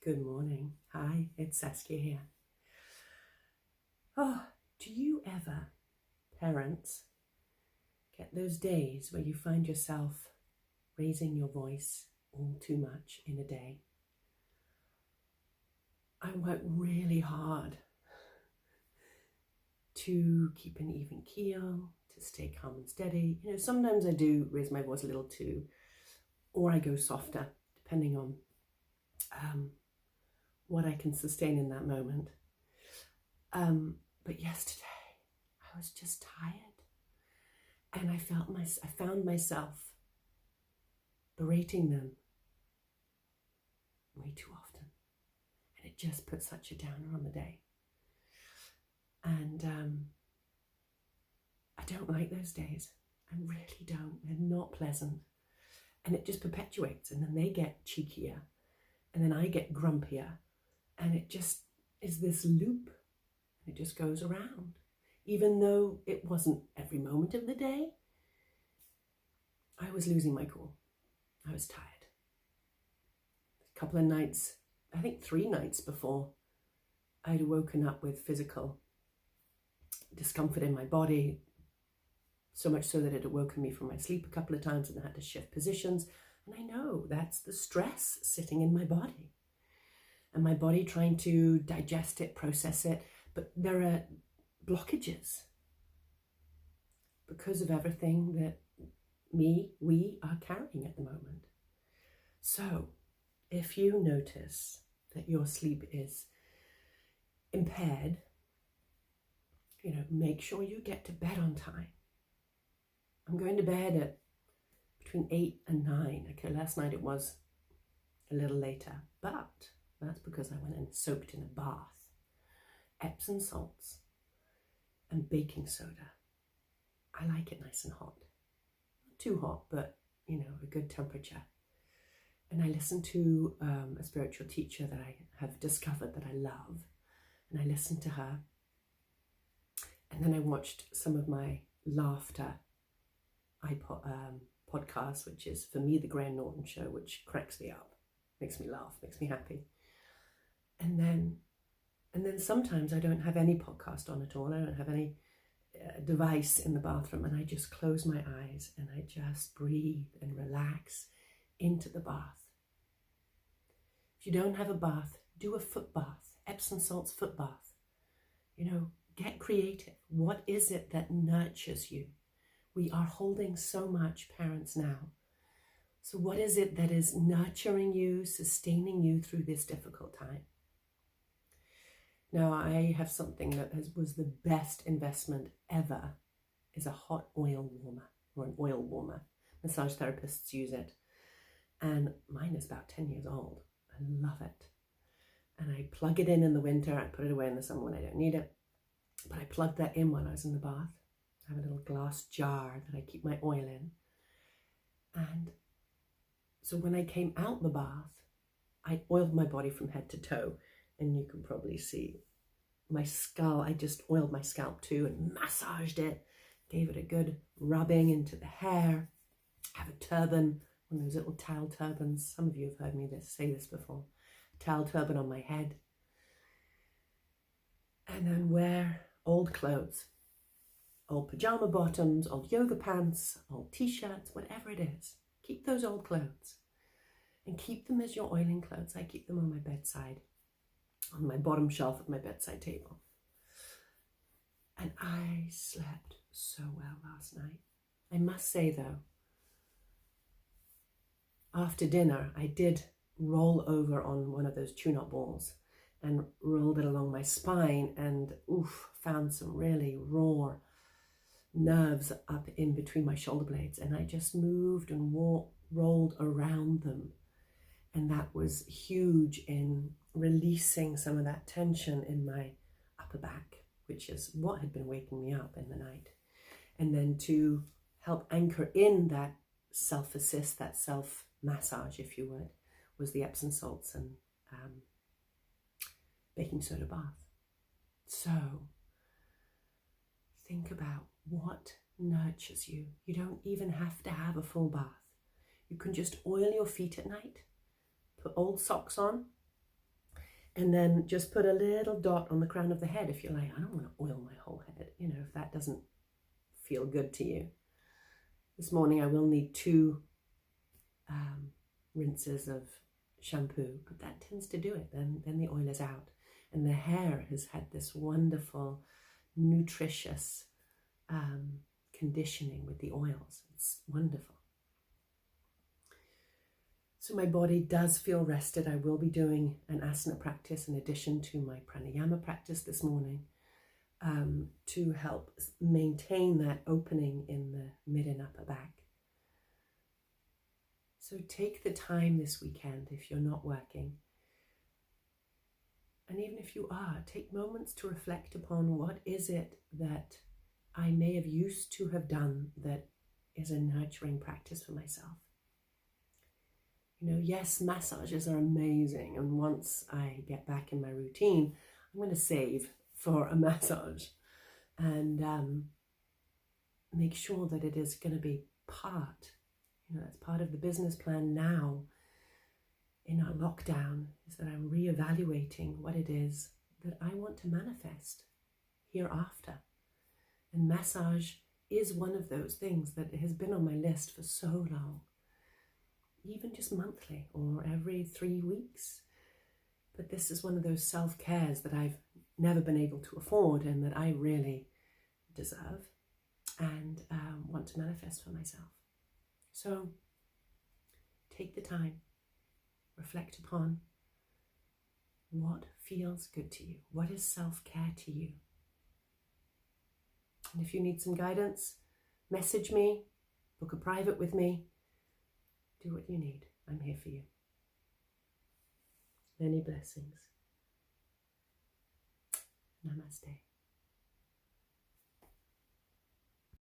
Good morning. Hi, it's Saskia here. Oh, do you ever, parents, get those days where you find yourself raising your voice all too much in a day? I work really hard to keep an even keel, to stay calm and steady. Sometimes I do raise my voice a little too, or I go softer, depending on what I can sustain in that moment. But yesterday, I was just tired, and I found myself berating them way too often, and it just put such a downer on the day. And I don't like those days. I really don't. They're not pleasant, and it just perpetuates. And then they get cheekier, and then I get grumpier, and it just is this loop. It just goes around. Even though it wasn't every moment of the day, I was losing my cool. I was tired. A couple of nights, I think 3 nights before, I'd woken up with physical discomfort in my body, so much so that it had woken me from my sleep a couple of times and I had to shift positions. And I know that's the stress sitting in my body, and my body trying to digest it, process it. But there are blockages because of everything that we are carrying at the moment. So if you notice that your sleep is impaired, make sure you get to bed on time. I'm going to bed at between 8 and 9. Okay, last night it was a little later, but that's because I went and soaked in a bath. Epsom salts and baking soda. I like it nice and hot. Not too hot, but a good temperature. And I listened to a spiritual teacher that I have discovered that I love. And I listened to her. And then I watched some of my laughter podcast, which is, for me, the Graham Norton Show, which cracks me up, makes me laugh, makes me happy. And then sometimes I don't have any podcast on at all. I don't have any device in the bathroom, and I just close my eyes and I just breathe and relax into the bath. If you don't have a bath, do a foot bath, Epsom salts foot bath. Get creative. What is it that nurtures you? We are holding so much, parents, now. So what is it that is nurturing you, sustaining you through this difficult time? Now, I have something that was the best investment ever, is a hot oil warmer, or an oil warmer. Massage therapists use it. And mine is about 10 years old. I love it. And I plug it in the winter. I put it away in the summer when I don't need it. But I plugged that in when I was in the bath. I have a little glass jar that I keep my oil in. And so when I came out the bath, I oiled my body from head to toe. And you can probably see my skull. I just oiled my scalp too and massaged it, gave it a good rubbing into the hair. I have a turban, one of those little towel turbans. Some of you have heard me say this before. A towel turban on my head. And then wear old clothes, old pajama bottoms, old yoga pants, old t-shirts, whatever it is. Keep those old clothes and keep them as your oiling clothes. I keep them on my bedside, on my bottom shelf of my bedside table. And I slept so well last night. I must say though, after dinner, I did roll over on one of those tune-up balls and rolled it along my spine and found some really raw nerves up in between my shoulder blades. And I just moved and rolled around them. And that was huge in releasing some of that tension in my upper back, which is what had been waking me up in the night. And then to help anchor in that self-assist, that self-massage, if you would, was the Epsom salts and baking soda bath. So think about what nurtures you. You don't even have to have a full bath. You can just oil your feet at night, put old socks on, And then just put a little dot on the crown of the head if you're like, I don't want to oil my whole head, if that doesn't feel good to you. This morning I will need 2 rinses of shampoo, but that tends to do it. Then the oil is out. And the hair has had this wonderful, nutritious conditioning with the oils. It's wonderful. So my body does feel rested. I will be doing an asana practice in addition to my pranayama practice this morning to help maintain that opening in the mid and upper back. So take the time this weekend if you're not working. And even if you are, take moments to reflect upon what is it that I may have used to have done that is a nurturing practice for myself. Yes, massages are amazing. And once I get back in my routine, I'm going to save for a massage and make sure that it is going to be part. That's part of the business plan now in our lockdown, is that I'm reevaluating what it is that I want to manifest hereafter. And massage is one of those things that has been on my list for so long. Even just monthly or every 3 weeks. But this is one of those self-cares that I've never been able to afford and that I really deserve and want to manifest for myself. So take the time, reflect upon what feels good to you. What is self-care to you? And if you need some guidance, message me, book a private with me. Do what you need. I'm here for you. Many blessings. Namaste.